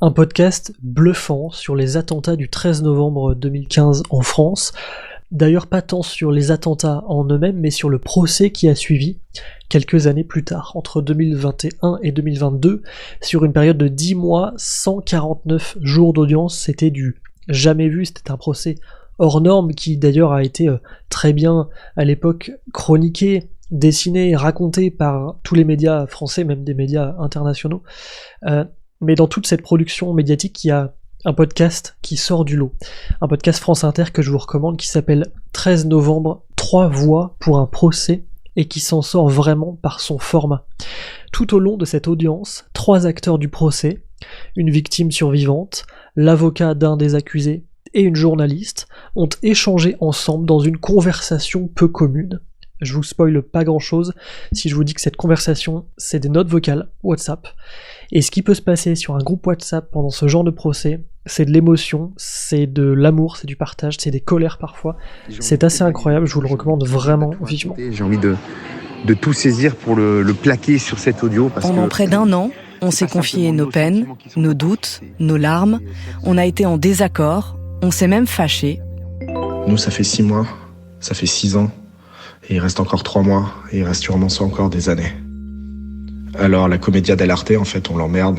Un podcast bluffant sur les attentats du 13 novembre 2015 en France. D'ailleurs pas tant sur les attentats en eux-mêmes, mais sur le procès qui a suivi quelques années plus tard, entre 2021 et 2022, sur une période de 10 mois, 149 jours d'audience. C'était du jamais vu, c'était un procès hors norme qui d'ailleurs a été très bien à l'époque chroniqué, dessiné, raconté par tous les médias français, même des médias internationaux. Mais dans toute cette production médiatique, il y a un podcast qui sort du lot. Un podcast France Inter que je vous recommande qui s'appelle 13 novembre, 3 voix pour un procès, et qui s'en sort vraiment par son format. Tout au long de cette audience, 3 acteurs du procès, une victime survivante, l'avocat d'un des accusés et une journaliste ont échangé ensemble dans une conversation peu commune. Je vous spoile pas grand chose si je vous dis que cette conversation, c'est des notes vocales WhatsApp. Et ce qui peut se passer sur un groupe WhatsApp pendant ce genre de procès, c'est de l'émotion, c'est de l'amour, c'est du partage, c'est des colères parfois. C'est assez incroyable, je vous le recommande vraiment vivement. J'ai envie de tout saisir pour le plaquer sur cet audio. Pendant près d'1 an, on s'est confié nos peines, nos doutes, nos larmes. On a été en désaccord, on s'est même fâchés. Nous, ça fait 6 mois, ça fait 6 ans. Et il reste encore 3 mois, et il reste sûrement ça encore des années. Alors la comédia dell'arte, en fait, on l'emmerde.